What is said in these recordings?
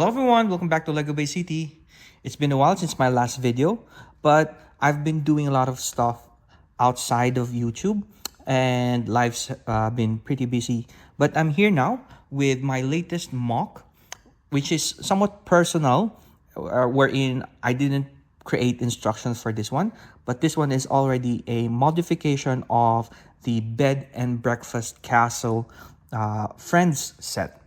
Hello everyone, welcome back to Lego Bay City. It's been a while since my last video, but I've been doing a lot of stuff outside of YouTube and life's been pretty busy. But I'm here now with my latest MOC, which is somewhat personal, wherein I didn't create instructions for this one, but this one is already a modification of the bed and breakfast castle friends set.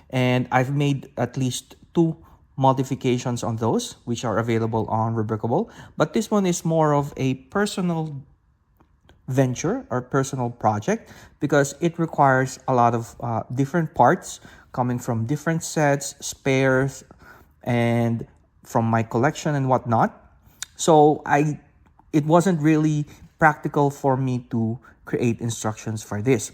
And I've made at least 2 modifications on those, which are available on Rubricable. But this one is more of a personal venture or personal project because it requires a lot of different parts coming from different sets, spares, and from my collection and whatnot. So it wasn't really practical for me to create instructions for this.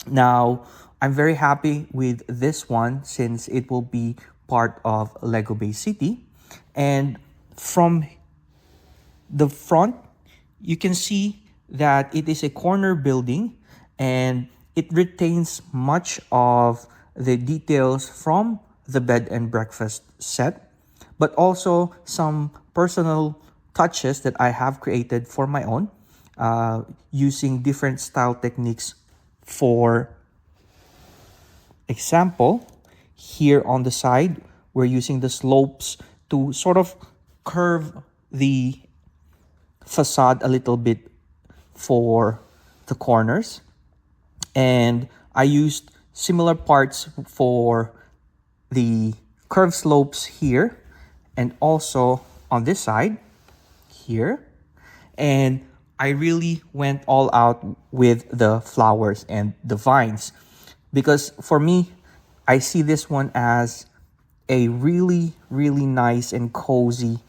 Now, I'm very happy with this one since it will be part of Lego Bay City. And from the front, you can see that it is a corner building and it retains much of the details from the bed and breakfast set, but also some personal touches that I have created for my own using different style techniques. For example, here on the side, we're using the slopes to sort of curve the facade a little bit for the corners. And I used similar parts for the curved slopes here and also on this side here. And I really went all out with the flowers and the vines because for me, I see this one as a really, really nice and cozy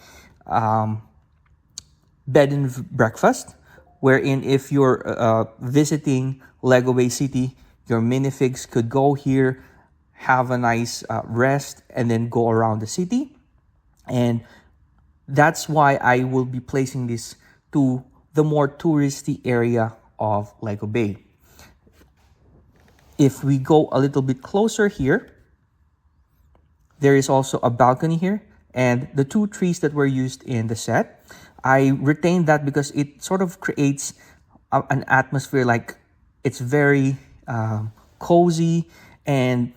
bed and breakfast, wherein if you're visiting Lego Bay City, your minifigs could go here, have a nice rest, and then go around the city. And that's why I will be placing this to the more touristy area of Lego Bay. If we go a little bit closer here, there is also a balcony here, and the 2 trees that were used in the set, I retained that because it sort of creates an atmosphere like it's very cozy and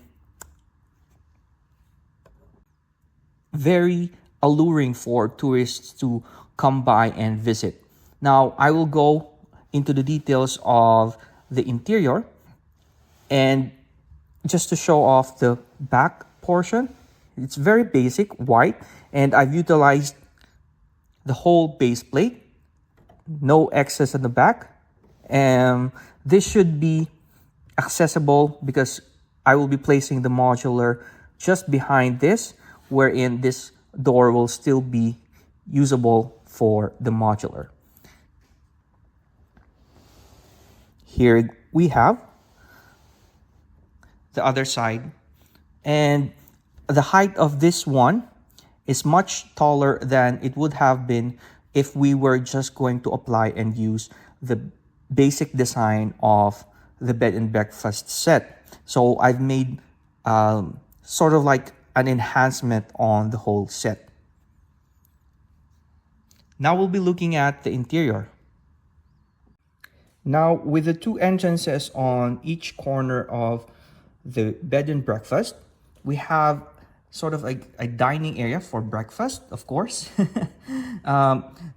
very alluring for tourists to come by and visit. Now, I will go into the details of the interior and just to show off the back portion. It's very basic, white, and I've utilized the whole base plate, no excess in the back. And this should be accessible because I will be placing the modular just behind this, wherein this door will still be usable for the modular. Here we have the other side, and the height of this one is much taller than it would have been if we were just going to apply and use the basic design of the bed and breakfast set. So I've made sort of like an enhancement on the whole set. Now we'll be looking at the interior. Now, with the 2 entrances on each corner of the bed and breakfast, we have sort of like a dining area for breakfast, of course.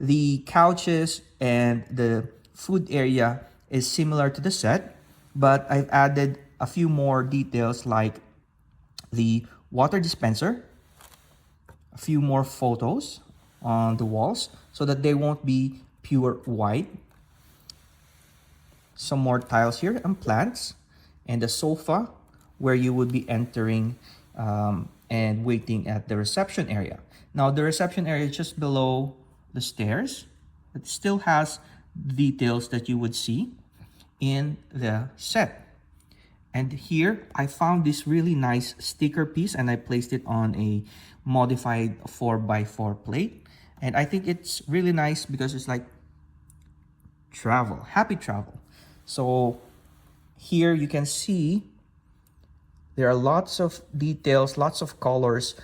The couches and the food area is similar to the set, but I've added a few more details like the water dispenser, a few more photos on the walls so that they won't be pure white. Some more tiles here and plants, and a sofa where you would be entering and waiting at the reception area. Now, the reception area is just below the stairs. It still has details that you would see in the set. And here, I found this really nice sticker piece and I placed it on a modified 4x4 plate. And I think it's really nice because it's like travel, happy travel. So here you can see there are lots of details, lots of colors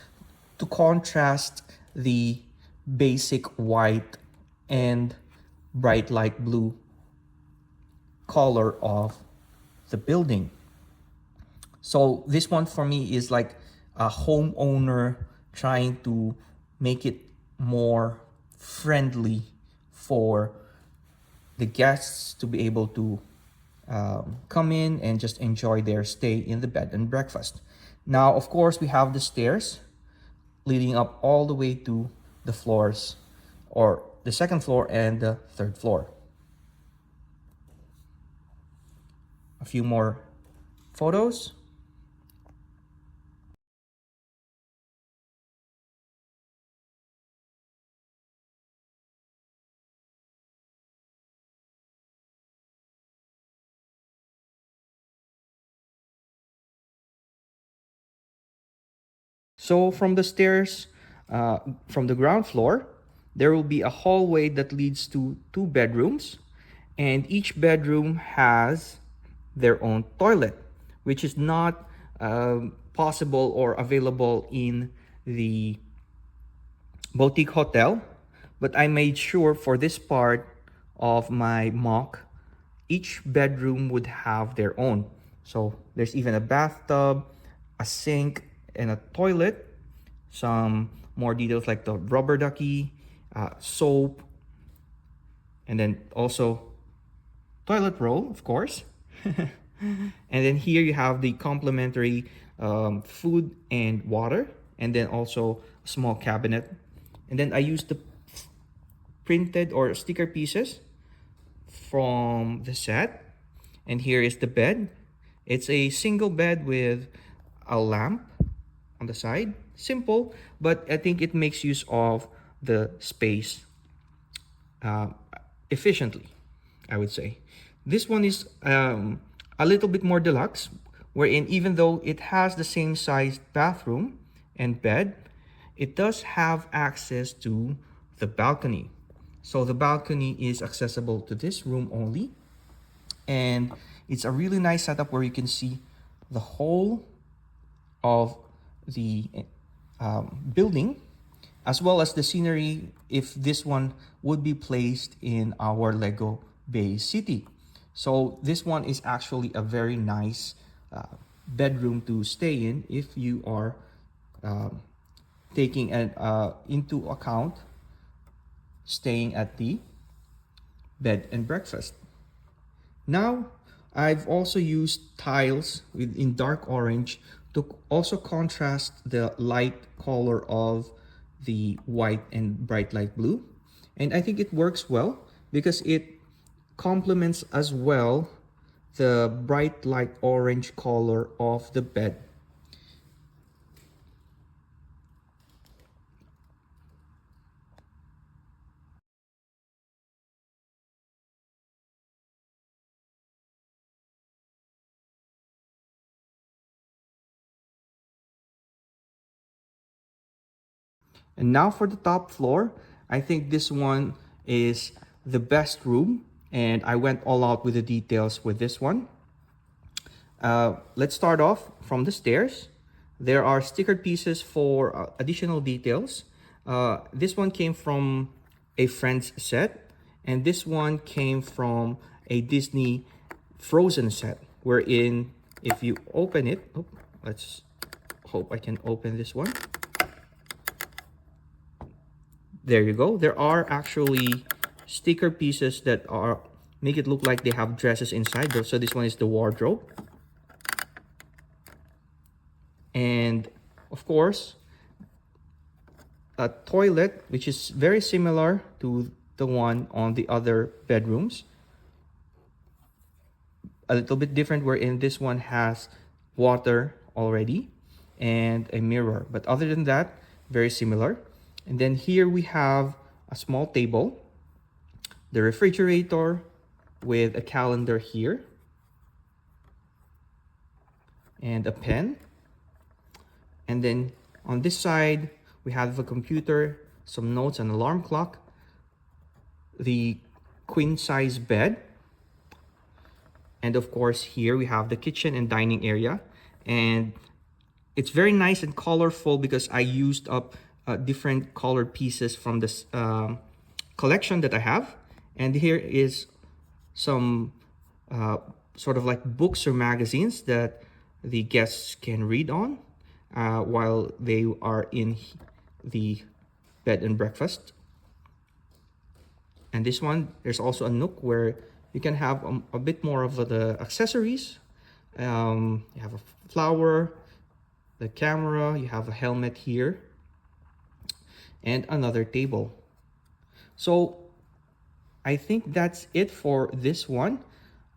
to contrast the basic white and bright light blue color of the building. So this one for me is like a homeowner trying to make it more friendly for the guests to be able to come in and just enjoy their stay in the bed and breakfast. Now, of course, we have the stairs leading up all the way to the floors, or the second floor and the third floor. A few more photos. So from the stairs, from the ground floor, there will be a hallway that leads to two bedrooms, and each bedroom has their own toilet, which is not possible or available in the boutique hotel. But I made sure for this part of my mock, each bedroom would have their own. So there's even a bathtub, a sink, and a toilet. Some more details like the rubber ducky, soap, and then also toilet roll, of course. And then here you have the complimentary food and water, and then also a small cabinet. And then I used the printed or sticker pieces from the set. And here is the bed. It's a single bed with a lamp on the side. Simple, but I think it makes use of the space efficiently, I would say. This one is a little bit more deluxe, wherein even though it has the same sized bathroom and bed, it does have access to the balcony. So the balcony is accessible to this room only. And it's a really nice setup where you can see the whole of the building, as well as the scenery if this one would be placed in our Lego Bay City. So this one is actually a very nice bedroom to stay in if you are taking into account staying at the bed and breakfast. Now, I've also used tiles in dark orange to also contrast the light color of the white and bright light blue. And I think it works well because it complements as well the bright light orange color of the bed. And now for the top floor, I think this one is the best room, and I went all out with the details with this one. Let's start off from the stairs. There are stickered pieces for additional details. This one came from a friend's set, and this one came from a Disney Frozen set, wherein if you open it, let's hope I can open this one. There you go. There are actually sticker pieces that are make it look like they have dresses inside. So this one is the wardrobe. And of course, a toilet, which is very similar to the one on the other bedrooms. A little bit different wherein this one has water already and a mirror. But other than that, very similar. And then here we have a small table, the refrigerator with a calendar here, and a pen. And then on this side, we have a computer, some notes, an alarm clock, the queen size bed. And of course, here we have the kitchen and dining area. And It's very nice and colorful because I used up different colored pieces from this collection that I have. And here is some sort of like books or magazines that the guests can read on while they are in the bed and breakfast. And this one, there's also a nook where you can have a bit more of the accessories. You have a flower, the camera, you have a helmet here, and another table. So I think that's it for this one.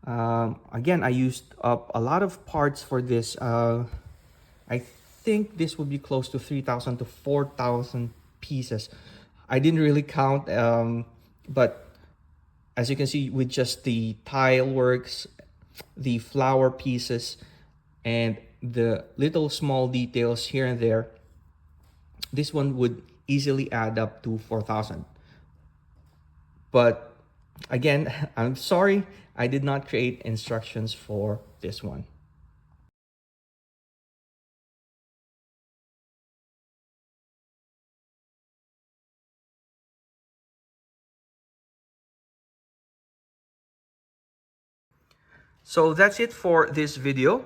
Again, I used up a lot of parts for this. I think this would be close to 3,000 to 4,000 pieces. I didn't really count, but as you can see, with just the tile works, the flower pieces, and the little small details here and there, this one would easily add up to 4,000. But again, I'm sorry, I did not create instructions for this one. So that's it for this video.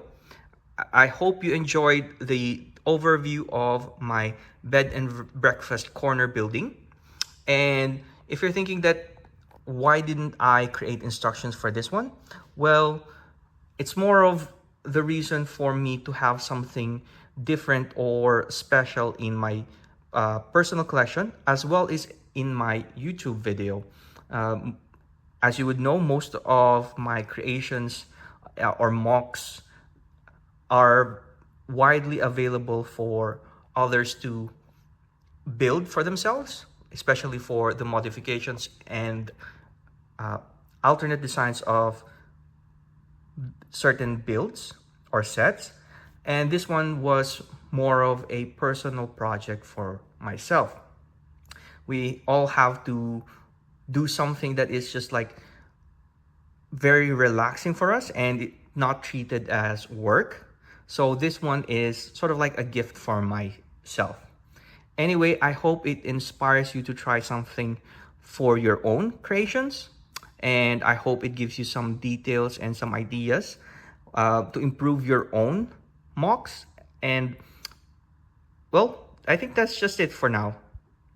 I hope you enjoyed the overview of my bed and breakfast corner building. And if you're thinking that why didn't I create instructions for this one? Well, it's more of the reason for me to have something different or special in my personal collection, as well as in my YouTube video. As you would know, most of my creations or MOCs are widely available for others to build for themselves, especially for the modifications and alternate designs of certain builds or sets. And this one was more of a personal project for myself. We all have to do something that is just like very relaxing for us and not treated as work. So this one is sort of like a gift for myself. Anyway, I hope it inspires you to try something for your own creations. And I hope it gives you some details and some ideas to improve your own MOCs. And well, I think that's just it for now.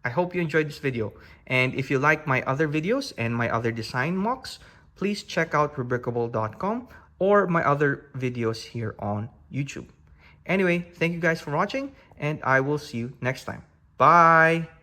I hope you enjoyed this video. And if you like my other videos and my other design MOCs, please check out rubricable.com or my other videos here on YouTube. Anyway, thank you guys for watching, and I will see you next time. Bye!